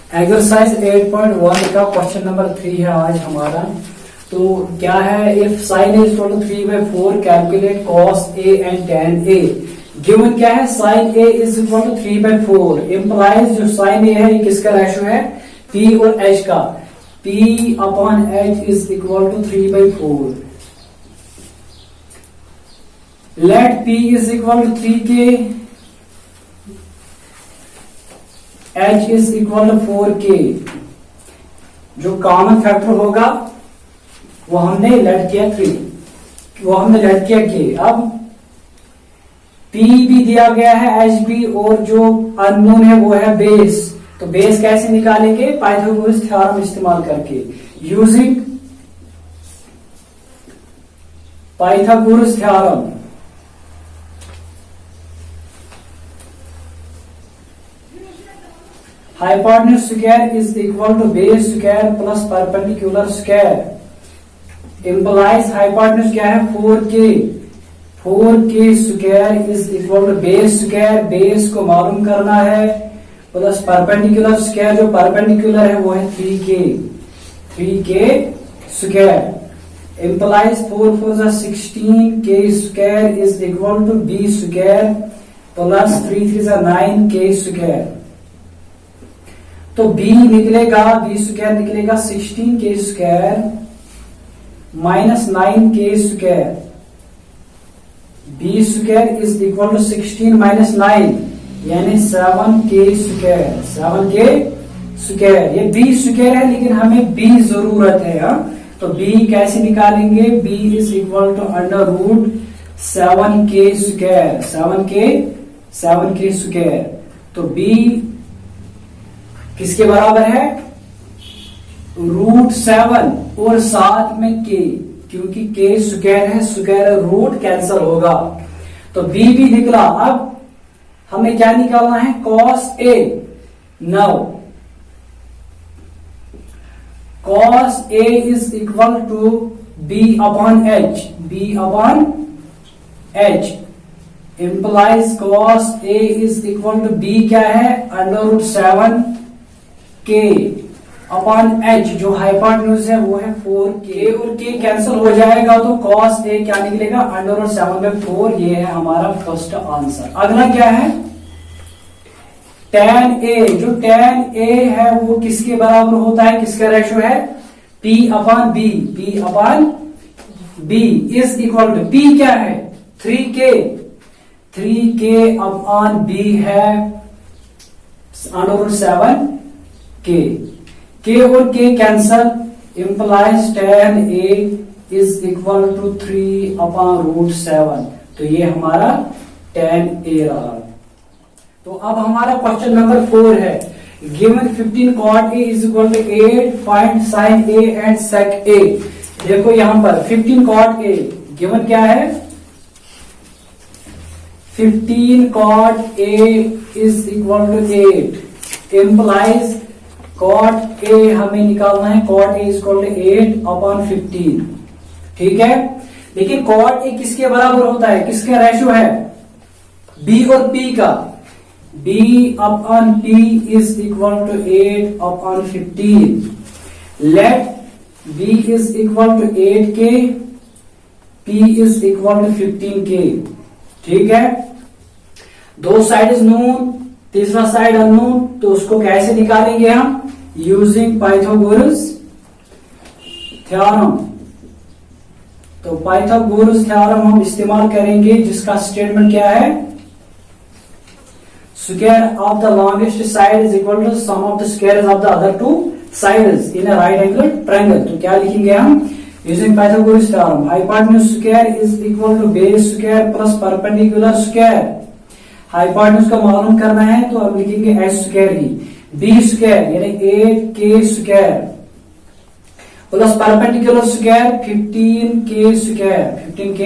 Exercise 8.1 का question number 3 है आज हमारा। तो क्या है, if sine A is 3/4 calculate cos A and tan A. Given क्या है, sine A is equal to 3/4 implies जो साइन ए है ये किसका रेशो है, पी और एच का। P upon H is equal to 3/4। Let P is equal to 3k, H is equal to 4k। जो कॉमन फैक्टर होगा वो हमने लेट किया 3, वो हमने लेट किया k। अब P भी दिया गया है, H भी, और जो अननोन है वो है बेस। तो बेस कैसे निकालेंगे, पाइथागोरस थ्योरम इस्तेमाल करके, using Pythagoras theorem. Hypotenuse square is equal to base square plus perpendicular square implies hypotenuse क्या है 4k। 4k square is equal to base square, base को मालूम करना है, प्लस परपेंडिकुलर स्क्वायर, जो परपेंडिकुलर है वो है 3k square implies 4 4 16k square is equal to b square plus 3 3 9k square. तो b निकलेगा, b स्क्वायर निकलेगा 16k square minus 9k square. b square is equal to 16 minus 9 यानी 7k square. 7k square, ये b square है लेकिन हमें b जरूरत है। तो b कैसे निकालेंगे, b is equal to under root 7k square. 7k square. तो b किसके बराबर है, √7 और साथ में k, क्योंकि k स्क्वायर है, स्क्वायर रूट कैंसिल होगा। तो b भी निकला। अब हमें क्या निकालना है, cos a। Now cos a is equal to b upon h। b upon h implies cos a is equal to b क्या है, √7 k अपॉन h, जो हाइपोटेन्यूज है वो है 4k, और k कैंसिल हो जाएगा तो cos a क्या निकलेगा, √7/4। ये है हमारा फर्स्ट आंसर। अगला क्या है, tan a। जो tan a है वो किसके बराबर होता है, किसका रेशो है, p upon b। p upon b is equal to, p क्या है 3k। 3k अपॉन b है √7k। k और k cancel implies tan a is equal to 3 upon √7। तो ये हमारा tan a रहा। तो अब हमारा क्वेश्चन नंबर 4 है, given 15 cot a is equal to 8, find sin a and sec a। देखो यहां पर 15 cot a गिवन क्या है, 15 cot a is equal to 8 implies cot a हमें निकालना है, cot a is equal to 8 upon 15। ठीक है, लेकिन cot a किसके बराबर होता है, किसका रेशो है, b और p का। b upon p is equal to 8 upon 15। Let b is equal to 8k, p is equal to 15k। ठीक है, दो साइड इज नोन, तीसरा साइड अननोन, तो उसको कैसे निकालेंगे हम, यूजिंग पाइथागोरस थ्योरम। तो पाइथागोरस थ्योरम हम इस्तेमाल करेंगे, जिसका स्टेटमेंट क्या है, square of the longest side is equal to sum of the squares of the other two sides in a right angle triangle. तो क्या लिखेंगे हम, using Pythagoras theorem, hypotenuse square is equal to base square plus perpendicular square. Hypotenuse का मालूम करना है तो हम लिखेंगे h स्क्वायर ही, b स्क्वायर यानी 8k square plus perpendicular square 15k square. 15k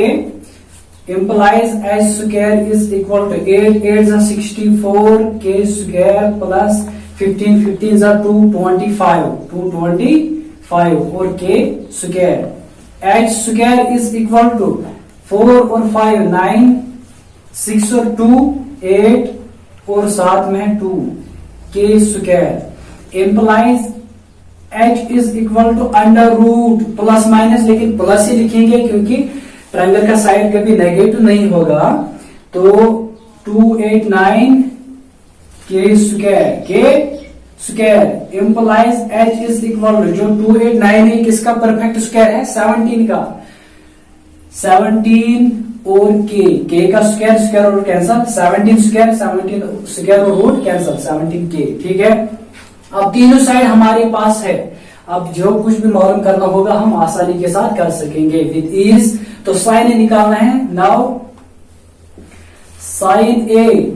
implies h square is equal to 8 8 64k square plus 15 15 225 और k square. h square is equal to 4 और 5 9, 6 और 2 8 और साथ में 2 के square. implies h is equal to under root plus minus, लेकिन plus ही लिखेंगे क्योंकि ट्रायंगल का साइड कभी नेगेटिव नहीं होगा। तो 289 के square implies h is equal to, जो 289 है किसका परफेक्ट स्क्वायर है? 17 का। 17 और के का स्क्वायर रूट कैंसल, 17 स्क्वायर और रूट कैंसल, 17k। ठीक है, अब तीनों साइड हमारे पास है। अब जो कुछ भी मालूम करना होगा हम आसानी के साथ कर सकेंगे विद ईज। तो साइन ए निकालना है। Now sine A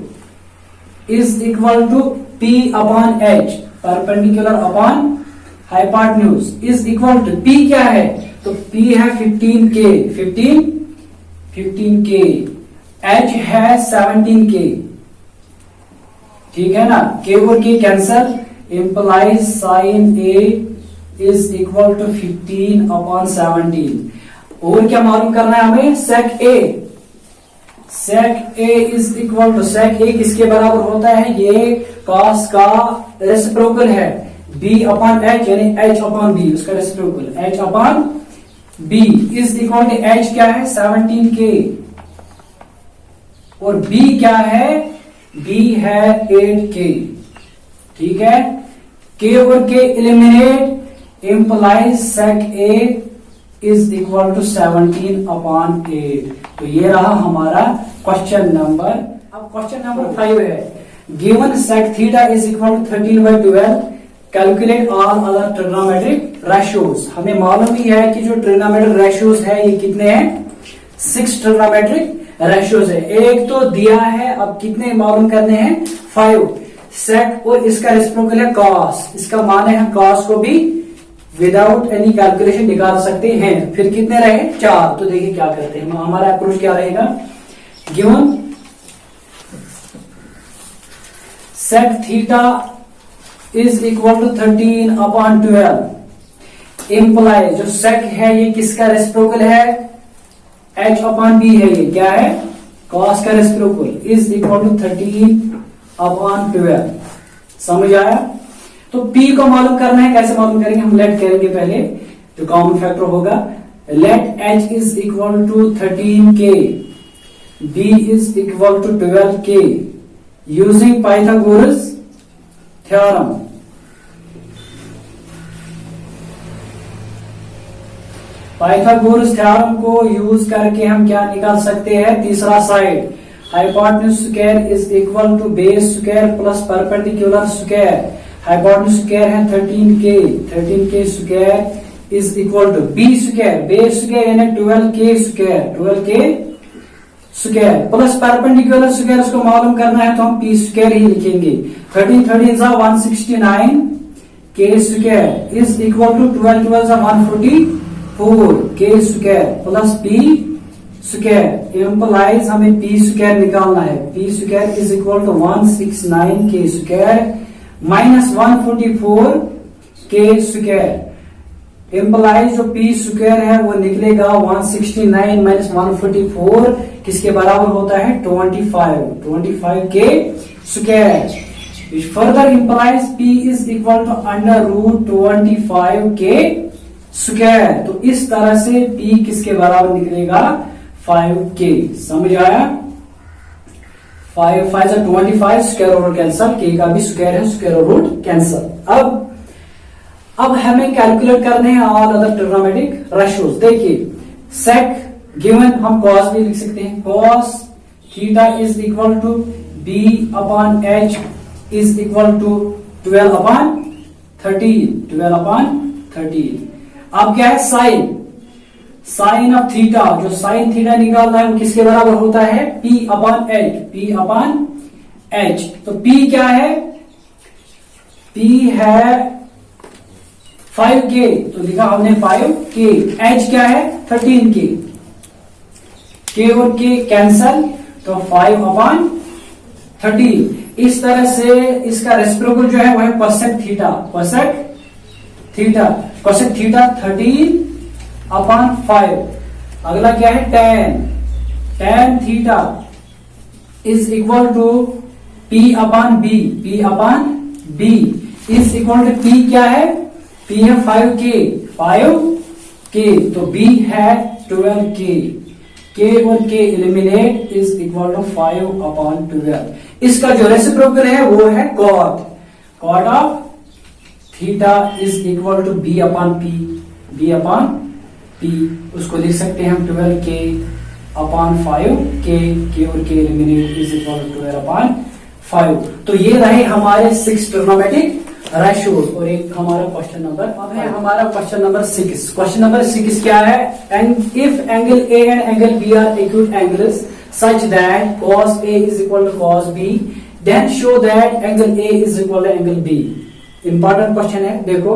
is equal to P upon H, perpendicular upon hypotenuse, is equal to P क्या है? तो P है 15k, 15k, H है 17k। ठीक है ना, K और K cancel, implies sine A is equal to 15 upon 17। और क्या मालूम करना है हमें? Sec A is equal to, sec A किसके बराबर होता है? ये कॉस का रेसिप्रोकल है, B अपॉन H, यानी H अपॉन B, उसका reciprocal H upon B is equal to, H क्या है? 17k, और B क्या है? B है 8k। ठीक है, K और K eliminate, implies sec A is equal to 17 upon 8। तो ये रहा हमारा क्वेश्चन नंबर। अब क्वेश्चन नंबर 5 है, given sec theta is equal to 13/12, calculate all other trigonometric ratios. हमें मालूम ही है कि जो ट्रिग्नोमेट्रिक रेशियोज है ये कितने हैं? 6 ट्रिग्नोमेट्रिक रेशियोज है। एक तो दिया है, अब कितने मालूम करने हैं? 5। सेक और इसका रेसिप्रोकल है कॉस, इसका मान है हम कॉस को भी विदाउट एनी कैलकुलेशन निकाल सकते हैं। फिर कितने रहे? 4। तो देखिए क्या करते हैं, हमारा अप्रोच क्या रहेगा? Given sec theta is equal to 13 upon 12, implies जो सेक है ये किसका रेसिप्रोकल है? H अपॉन B है, ये क्या है? कॉस का reciprocal, is equal to 13 upon 12। समझ आया? तो P को मालूम करना है, कैसे मालूम करेंगे? हम लेट करेंगे पहले, जो कॉमन फैक्टर होगा, let H is equal to 13k, B is equal to 12k, using Pythagoras theorem. Pythagoras theorem को यूज करके हम क्या निकाल सकते हैं? तीसरा side, hypotenuse square is equal to base square plus perpendicular square. Hypotenuse square है 13k square is equal to B square, base square यानी 12k square plus perpendicular square, उसको मालूम करना है तो हम P स्क्वायर ही लिखेंगे। 13 जा 169 k square is equal to 12 जा 144 k square plus P square, implies हमें P स्क्वायर निकालना है। P square is equal to 169 k square minus 144 k square, implies जो P स्क्वायर है वो निकलेगा 169 माइनस 144 किसके बराबर होता है? 25 k square. Further implies P is equal to under root 25 k square. तो इस तरह से P किसके बराबर निकलेगा? 5k। समझ आया? 5 5 25, स्क्वायर रूट कैंसल, k का भी स्क्वायर है, स्क्वायर रूट कैंसल। अब हमें कैलकुलेट करने हैं ऑल अदर ट्रिग्नोमेट्रिक रेशियोज। देखिए सेक गिवन, हम कॉस भी लिख सकते हैं, cos theta is equal to B upon H is equal to 12 upon 13। अब क्या है? साइन ऑफ थीटा, जो साइन थीटा निकालना है वो किसके बराबर होता है? P upon H। तो P क्या है? P है 5k, तो लिखा हमने 5k। H क्या है? 13k, k और k कैंसल, तो 5 अपॉन 13। इस तरह से इसका रेसिप्रोकल जो है वो है कोसेक थीटा 13 अपॉन 5। अगला क्या है? tan theta is equal to P upon B, is equal to P क्या है, पी है 5k, तो बी है 12k, k और k eliminate is equal to 5/12। इसका जो रेसिप्रोकल है वो है cot of theta is equal to b upon p, उसको लिख सकते हैं हम 12k/5, k और k eliminate is equal to 12/5। तो ये रहे हमारे 6 ट्रिग्नोमेट्रिक रेशियोज। और एक हमारा क्वेश्चन नंबर, अब है हमारा क्वेश्चन नंबर 6। क्वेश्चन नंबर 6 क्या है, if angle A and angle B are acute angles such that cos A is equal to cos B, then show that angle A is equal to angle B। Important question है। देखो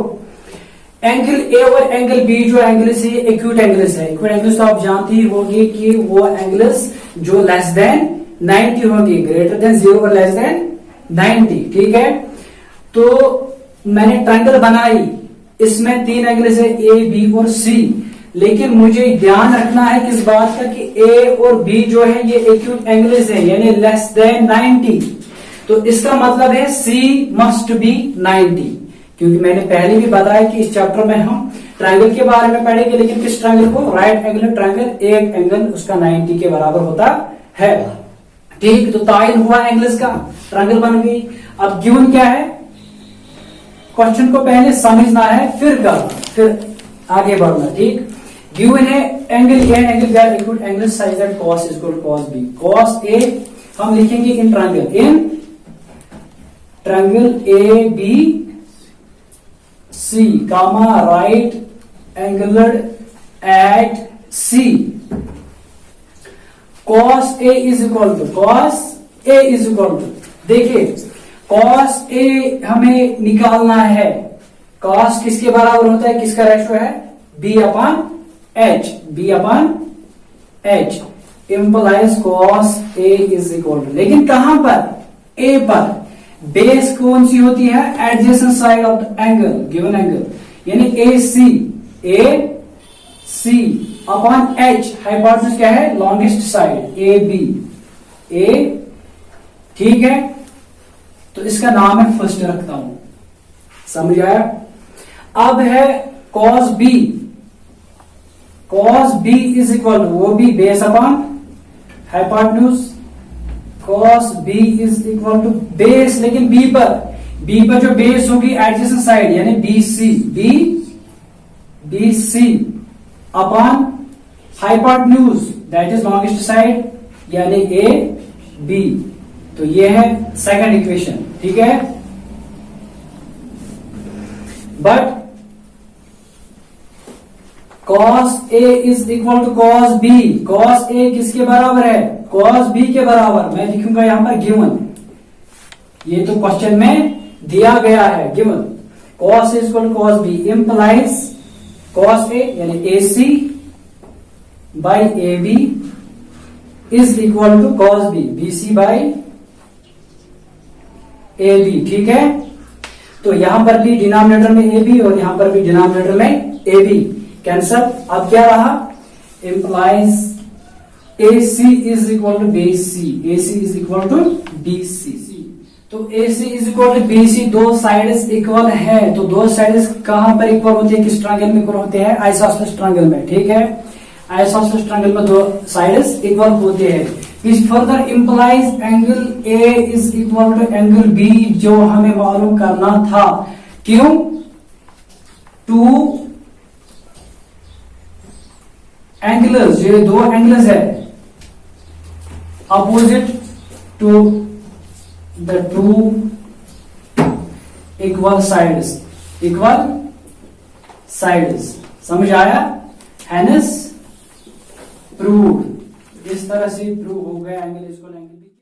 angle A और angle B जो angles है acute angles है। Acute angles तो आप जानते ही होंगे कि वो एंगल्स जो लेस देन 90 होंगे, ग्रेटर देन 0 और लेस देन 90, ठीक है। तो मैंने ट्रायंगल बनाई, इसमें 3 एंगल्स है ए बी और सी, लेकिन मुझे ध्यान रखना है किस बात का कि ए और बी जो है ये एक्यूट एंगल्स है, यानी लेस देन 90। तो इसका मतलब है सी मस्ट बी 90, क्योंकि मैंने पहले भी बताया कि इस चैप्टर में हम ट्रायंगल के बारे में पढ़ेंगे, लेकिन किस ट्रायंगल को, राइट एंगल ट्रायंगल, एक एंगल उसका 90 के बराबर होता है, ठीक। तो ताइन हुआ एंगल्स का, ट्रायंगल बन गई। अब गिवन क्या है, क्वेश्चन को पहले समझना है फिर आगे बढ़ना, ठीक। गिवन है angle A and angle B are equal angle such that cos is equal to cos b। cos a हम लिखेंगे in triangle A B C comma right angled at C. cos a is equal to देखिए cos a हमें निकालना है, cos किसके बराबर होता है, किसका रेशो है, b upon h implies cos a is equal to, लेकिन कहां पर, a पर। बेस कौन सी होती है, adjacent side of the angle, given angle, यानी AC अपॉन h, हाइपोटेन्यूज क्या है, लॉन्गेस्ट साइड AB, ठीक है। तो इसका नाम है फर्स्ट रखता हूं, समझ आया। अब है cos b is equal to, वो भी base upon hypotenuse, cos b is equal to base, लेकिन b पर जो बेस होगी एडजेसेंट साइड यानी BC upon hypotenuse that is longest side यानी AB। तो ये है सेकंड इक्वेशन, ठीक है। But cos A is equal to cos B, cos A किसके बराबर है, cos B के बराबर। मैं लिखूंगा यहां पर गिवन, ये तो क्वेश्चन में दिया गया है, given cos A equal to cos B implies cos A यानी AC by AB is equal to cos B, BC by AB, ठीक है। तो यहां पर भी डिनोमिनेटर में AB और यहां पर भी डिनोमिनेटर में AB कैंसल। अब क्या रहा, implies AC is equal to BC, AC is equal to BC। तो AC is equal to BC, दो साइड्स इक्वल है। तो दो साइड्स कहां पर इक्वल होती है, किस ट्रायंगल में इक्वल होते हैं, आइसोसेलेस ट्रायंगल में, ठीक है। आइसोसेलेस ट्रायंगल में दो साइड्स इक्वल होते हैं। Which further implies angle A is equal to angle B, जो हमें मालूम करना था। क्यों, टू एंगल्स, ये दो एंगल्स है opposite to the two equal sides, समझ आया, हैनेस प्रूव्ड। इस तरह से प्रूव हो गया एंगल इक्वल एंगल।